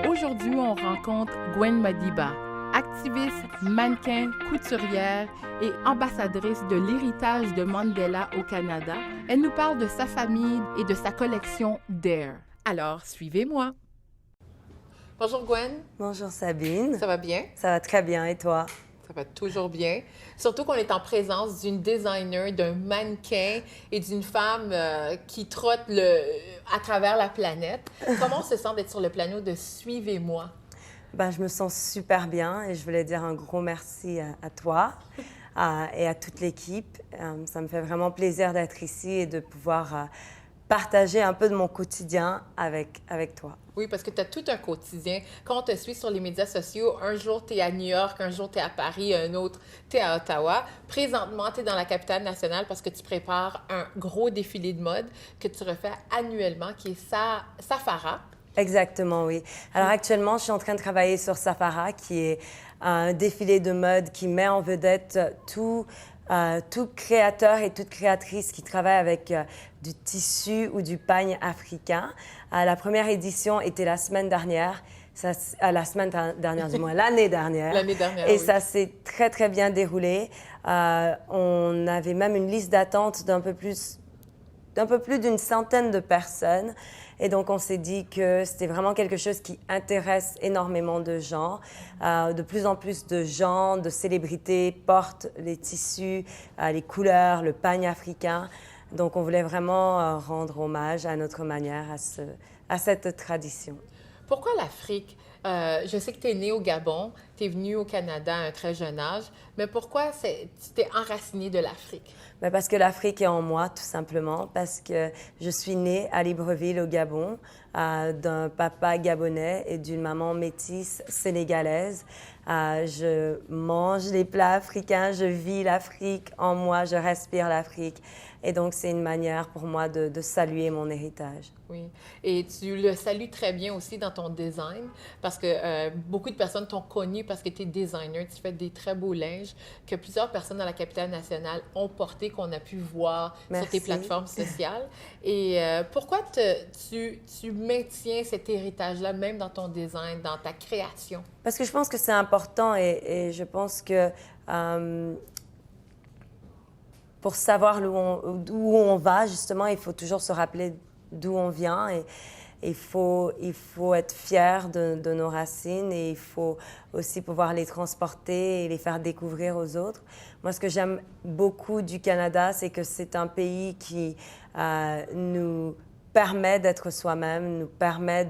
Aujourd'hui, on rencontre Gwen Madiba, activiste, mannequin, couturière et ambassadrice de l'héritage de Mandela au Canada. Elle nous parle de sa famille et de sa collection Dare. Alors, suivez-moi. Bonjour Gwen. Bonjour Sabine. Ça va bien? Ça va très bien, et toi? Ça va toujours bien. Surtout qu'on est en présence d'une designer, d'un mannequin et d'une femme qui trotte à travers la planète. Comment on se sent d'être sur le plateau de Suivez-moi? Je me sens super bien et je voulais dire un gros merci à toi et à toute l'équipe. Ça me fait vraiment plaisir d'être ici et de pouvoir partager un peu de mon quotidien avec toi. Oui, parce que tu as tout un quotidien. Quand on te suit sur les médias sociaux, un jour, tu es à New York, un jour, tu es à Paris, un autre, tu es à Ottawa. Présentement, tu es dans la capitale nationale parce que tu prépares un gros défilé de mode que tu refais annuellement, qui est Safara. Exactement, oui. Alors actuellement, je suis en train de travailler sur Safara, qui est un défilé de mode qui met en vedette tout créateur et toute créatrice qui travaille avec du tissu ou du pagne africain. La première édition était la semaine dernière. L'année dernière. L'année dernière, Et oui. ça s'est très, très bien déroulé. On avait même une liste d'attente d'un peu plus d'une centaine de personnes. Et donc, on s'est dit que c'était vraiment quelque chose qui intéresse énormément de gens. De plus en plus de gens, de célébrités portent les tissus, les couleurs, le pagne africain. Donc, on voulait vraiment rendre hommage à notre manière à cette tradition. Pourquoi l'Afrique? Je sais que tu es née au Gabon, tu es venue au Canada à un très jeune âge, mais pourquoi tu t'es enracinée de l'Afrique? Parce que l'Afrique est en moi, tout simplement, parce que je suis née à Libreville, au Gabon, d'un papa gabonais et d'une maman métisse sénégalaise. Je mange les plats africains, je vis l'Afrique en moi, je respire l'Afrique. Et donc, c'est une manière pour moi de saluer mon héritage. Oui. Et tu le salues très bien aussi dans ton design, parce que beaucoup de personnes t'ont connu parce que tu es designer, tu fais des très beaux linges que plusieurs personnes dans la capitale nationale ont portés, qu'on a pu voir Merci. sur tes plateformes sociales. Et pourquoi tu maintiens cet héritage-là, même dans ton design, dans ta création? Parce que je pense que c'est important et je pense que pour savoir où on va, justement, il faut toujours se rappeler d'où on vient et il faut être fier de nos racines et il faut aussi pouvoir les transporter et les faire découvrir aux autres. Moi, ce que j'aime beaucoup du Canada, c'est que c'est un pays qui nous permet d'être soi-même, nous permet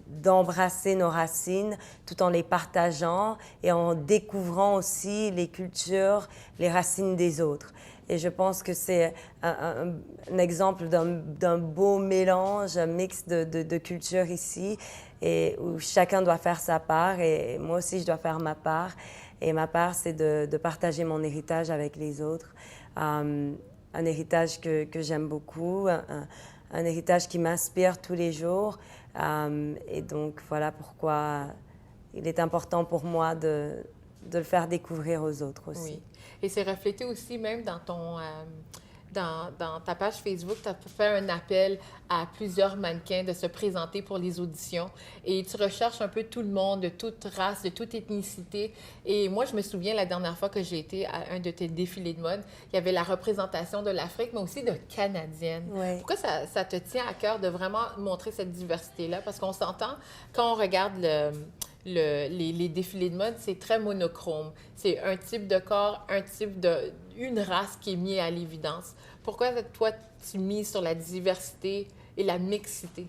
d'embrasser nos racines tout en les partageant et en découvrant aussi les cultures, les racines des autres. Et je pense que c'est un exemple d'un beau mélange, un mix de cultures ici, et où chacun doit faire sa part, et moi aussi je dois faire ma part. Et ma part, c'est de partager mon héritage avec les autres. Un héritage que j'aime beaucoup, un héritage qui m'inspire tous les jours. Et donc, voilà pourquoi il est important pour moi de le faire découvrir aux autres aussi. Oui. Et c'est reflété aussi même dans ton... Dans ta page Facebook, tu as fait un appel à plusieurs mannequins de se présenter pour les auditions et tu recherches un peu tout le monde, de toute race, de toute ethnicité. Et moi, je me souviens la dernière fois que j'ai été à un de tes défilés de mode, il y avait la représentation de l'Afrique, mais aussi de Canadienne. Oui. Pourquoi ça te tient à cœur de vraiment montrer cette diversité-là? Parce qu'on s'entend, quand on regarde les défilés de mode, c'est très monochrome. C'est un type de corps, une race qui est mise à l'évidence. Pourquoi, toi, tu mises sur la diversité et la mixité?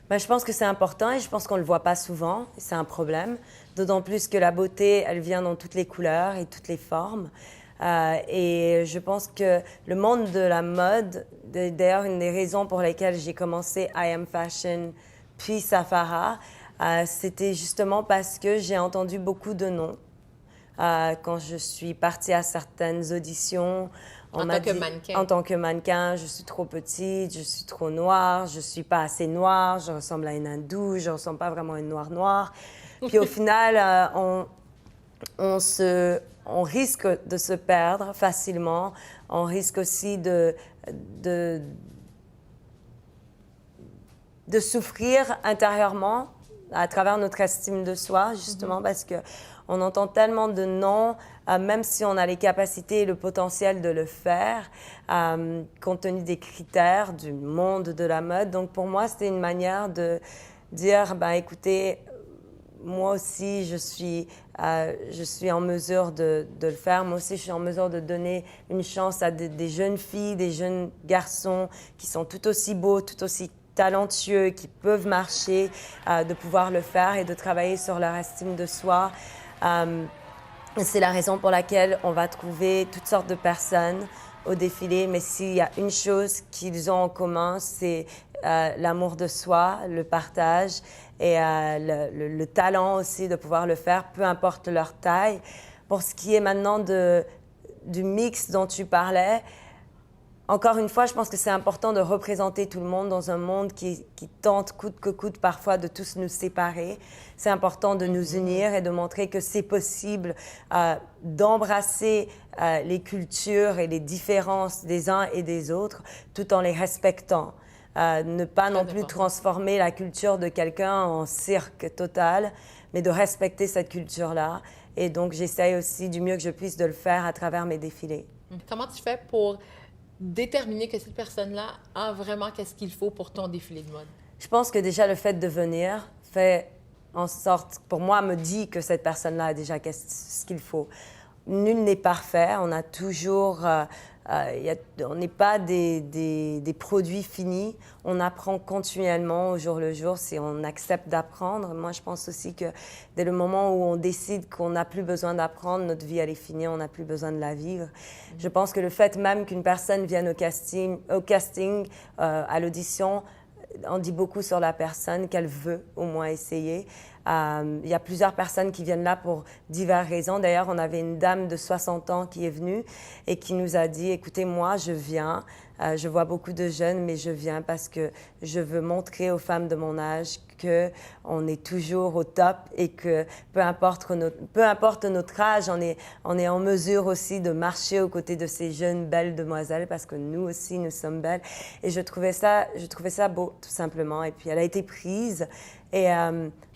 Je pense que c'est important et je pense qu'on ne le voit pas souvent. C'est un problème. D'autant plus que la beauté, elle vient dans toutes les couleurs et toutes les formes. Et je pense que le monde de la mode, d'ailleurs, une des raisons pour lesquelles j'ai commencé I Am Fashion, puis Safara, C'était justement parce que j'ai entendu beaucoup de non. Quand je suis partie à certaines auditions, on En m'a tant que dit, mannequin. en tant que mannequin, je suis trop petite, je suis trop noire, je suis pas assez noire, je ressemble à une hindoue, je ressemble pas vraiment à une noire noire. Puis au final, on risque de se perdre facilement. On risque aussi de, de souffrir intérieurement à travers notre estime de soi, justement, parce que on entend tellement de non, même si on a les capacités et le potentiel de le faire, compte tenu des critères du monde de la mode. Donc pour moi, c'était une manière de dire, ben écoutez, moi aussi, je suis en mesure de le faire. Moi aussi, je suis en mesure de donner une chance à des jeunes filles, des jeunes garçons qui sont tout aussi beaux, tout aussi talentueux, qui peuvent marcher, de pouvoir le faire et de travailler sur leur estime de soi. C'est la raison pour laquelle on va trouver toutes sortes de personnes au défilé, mais s'il y a une chose qu'ils ont en commun, c'est l'amour de soi, le partage et le talent aussi de pouvoir le faire, peu importe leur taille. Pour ce qui est maintenant du mix dont tu parlais, encore une fois, je pense que c'est important de représenter tout le monde dans un monde qui tente coûte que coûte parfois de tous nous séparer. C'est important de nous unir et de montrer que c'est possible d'embrasser les cultures et les différences des uns et des autres tout en les respectant. Ne pas non plus transformer la culture de quelqu'un en cirque total, mais de respecter cette culture-là. Et donc, j'essaye aussi du mieux que je puisse de le faire à travers mes défilés. Comment tu fais pour déterminer que cette personne-là a vraiment qu'est-ce qu'il faut pour ton défilé de mode? Je pense que déjà le fait de venir fait en sorte, pour moi, me dit que cette personne-là a déjà ce qu'il faut. Nul n'est parfait, on a toujours, on n'est pas des produits finis, on apprend continuellement au jour le jour si on accepte d'apprendre. Moi, je pense aussi que dès le moment où on décide qu'on n'a plus besoin d'apprendre, notre vie elle est finie, on n'a plus besoin de la vivre. Je pense que le fait même qu'une personne vienne au casting, à l'audition, on dit beaucoup sur la personne, qu'elle veut au moins essayer. Il y a plusieurs personnes qui viennent là pour diverses raisons. D'ailleurs, on avait une dame de 60 ans qui est venue et qui nous a dit, écoutez, moi, je viens, je vois beaucoup de jeunes, mais je viens parce que je veux montrer aux femmes de mon âge qu'on est toujours au top et que peu importe notre âge, on est en mesure aussi de marcher aux côtés de ces jeunes belles demoiselles parce que nous aussi, nous sommes belles. Et je trouvais ça beau, tout simplement. Et puis, elle a été prise. Et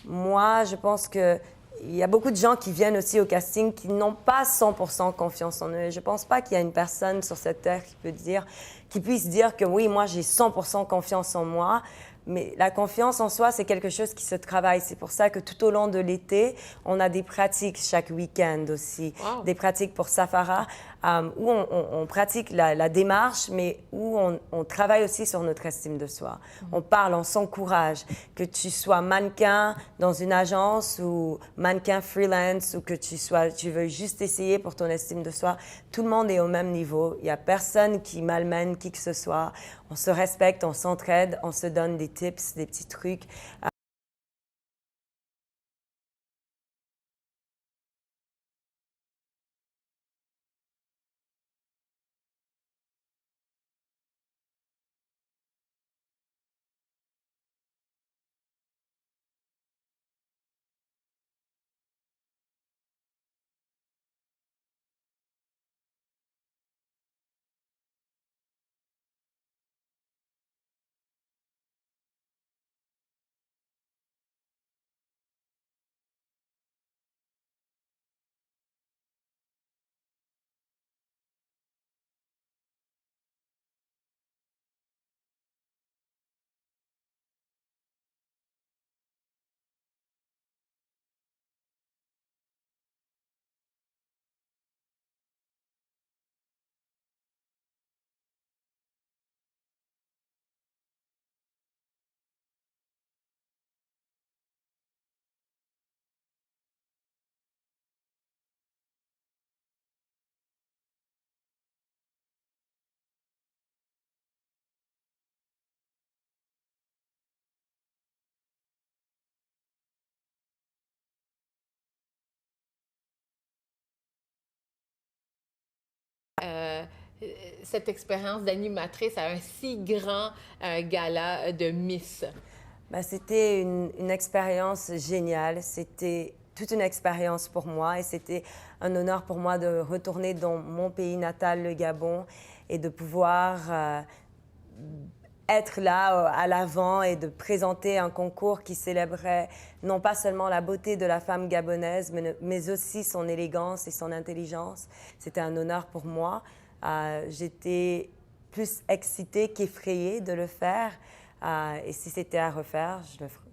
moi, je pense qu'il y a beaucoup de gens qui viennent aussi au casting qui n'ont pas 100% confiance en eux. Et je ne pense pas qu'il y a une personne sur cette terre qui puisse dire que oui, moi, j'ai 100% confiance en moi. Mais la confiance en soi, c'est quelque chose qui se travaille. C'est pour ça que tout au long de l'été, on a des pratiques chaque week-end aussi. Wow. Des pratiques pour Safara, où on pratique la démarche, mais où on travaille aussi sur notre estime de soi. On parle, on s'encourage. Que tu sois mannequin dans une agence ou mannequin freelance ou que tu veux juste essayer pour ton estime de soi, tout le monde est au même niveau. Il n'y a personne qui malmène qui que ce soit. On se respecte, on s'entraide, on se donne des tips, des petits trucs. cette expérience d'animatrice à un si grand gala de Miss? Ben, c'était une expérience géniale. C'était toute une expérience pour moi et c'était un honneur pour moi de retourner dans mon pays natal, le Gabon, et de pouvoir être là à l'avant et de présenter un concours qui célébrait non pas seulement la beauté de la femme gabonaise, mais aussi son élégance et son intelligence. C'était un honneur pour moi. J'étais plus excitée qu'effrayée de le faire. Et si c'était à refaire,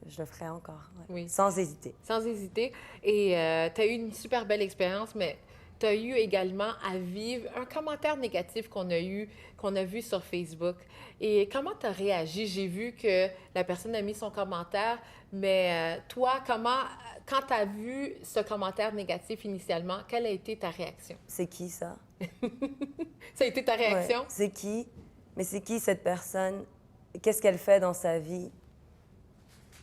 je le ferais encore, ouais. Oui. Sans hésiter. Sans hésiter. Et tu as eu une super belle expérience, mais tu as eu également à vivre un commentaire négatif qu'on a vu sur Facebook. Et comment tu as réagi? J'ai vu que la personne a mis son commentaire, mais toi, quand tu as vu ce commentaire négatif initialement, quelle a été ta réaction? C'est qui ça? Ça a été ta réaction? Ouais. C'est qui? Mais c'est qui cette personne? Qu'est-ce qu'elle fait dans sa vie?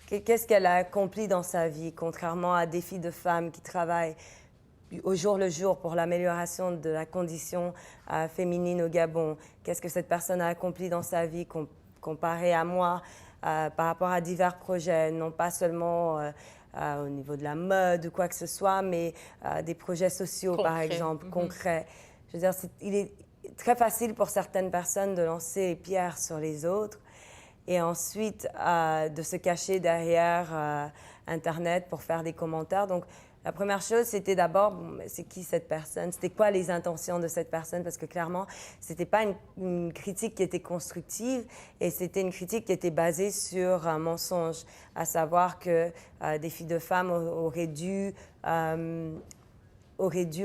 Qu'est-ce qu'elle a accompli dans sa vie, contrairement à des filles de femmes qui travaillent au jour le jour pour l'amélioration de la condition féminine au Gabon? Qu'est-ce que cette personne a accompli dans sa vie comparé à moi par rapport à divers projets, non pas seulement au niveau de la mode ou quoi que ce soit, mais des projets sociaux, par exemple, concrets. Je veux dire, il est très facile pour certaines personnes de lancer les pierres sur les autres et ensuite de se cacher derrière Internet pour faire des commentaires. Donc, la première chose, c'était d'abord, c'est qui cette personne? C'était quoi les intentions de cette personne? Parce que clairement, c'était pas une critique qui était constructive et c'était une critique qui était basée sur un mensonge, à savoir que des filles de femmes auraient dû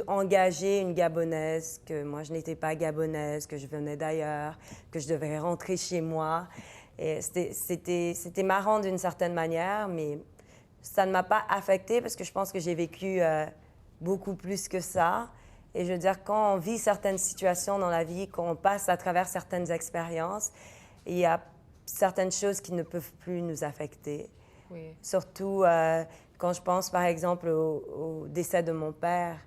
engager une Gabonaise, que moi je n'étais pas gabonaise, que je venais d'ailleurs, que je devrais rentrer chez moi. Et c'était marrant d'une certaine manière, mais ça ne m'a pas affectée parce que je pense que j'ai vécu beaucoup plus que ça. Et je veux dire, quand on vit certaines situations dans la vie, quand on passe à travers certaines expériences, il y a certaines choses qui ne peuvent plus nous affecter. Oui. Surtout quand je pense, par exemple, au décès de mon père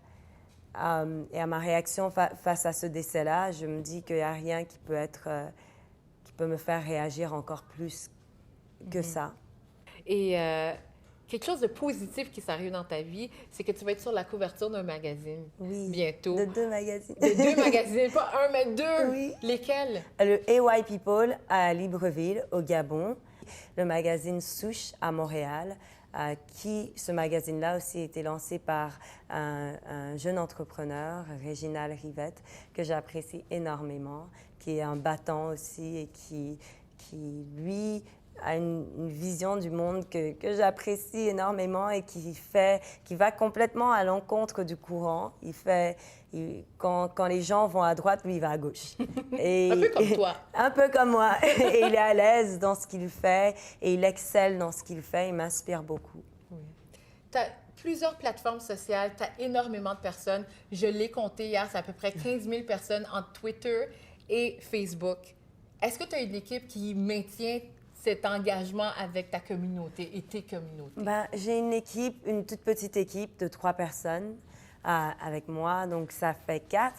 et à ma réaction face à ce décès-là, je me dis qu'il n'y a rien qui peut me faire réagir encore plus que ça. Et quelque chose de positif qui s'arrive dans ta vie, c'est que tu vas être sur la couverture d'un magazine bientôt. De 2 magazines. De 2 magazines, pas un, mais 2. Oui. Lesquels? Le AY People à Libreville, au Gabon. Le magazine Souche à Montréal. Ce magazine-là aussi a été lancé par un jeune entrepreneur, Réginald Rivette, que j'apprécie énormément, qui est un battant aussi et qui lui, a une vision du monde que j'apprécie énormément et qui va complètement à l'encontre du courant. Quand les gens vont à droite, lui, il va à gauche. Et, un peu comme toi. Un peu comme moi. Et il est à l'aise dans ce qu'il fait et il excelle dans ce qu'il fait. Il m'inspire beaucoup. Oui. Tu as plusieurs plateformes sociales, tu as énormément de personnes. Je l'ai compté hier, c'est à peu près 15 000 personnes entre Twitter et Facebook. Est-ce que tu as une équipe qui maintient cet engagement avec ta communauté et tes communautés? J'ai une toute petite équipe de 3 personnes avec moi, donc ça fait 4.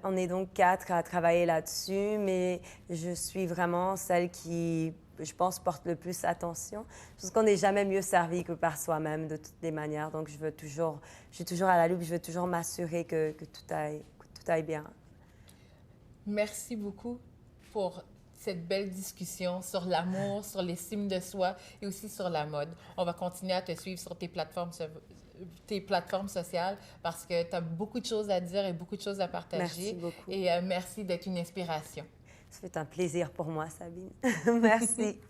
On est donc 4 à travailler là-dessus, mais je suis vraiment celle qui, je pense, porte le plus attention. Parce qu'on n'est jamais mieux servi que par soi-même, de toutes les manières. Donc, je suis toujours à la loupe, je veux toujours m'assurer que tout aille bien. Merci beaucoup pour cette belle discussion sur l'amour, sur l'estime de soi et aussi sur la mode. On va continuer à te suivre sur tes plateformes sociales parce que tu as beaucoup de choses à dire et beaucoup de choses à partager. Merci beaucoup. Et merci d'être une inspiration. Ça fait un plaisir pour moi, Sabine. Merci.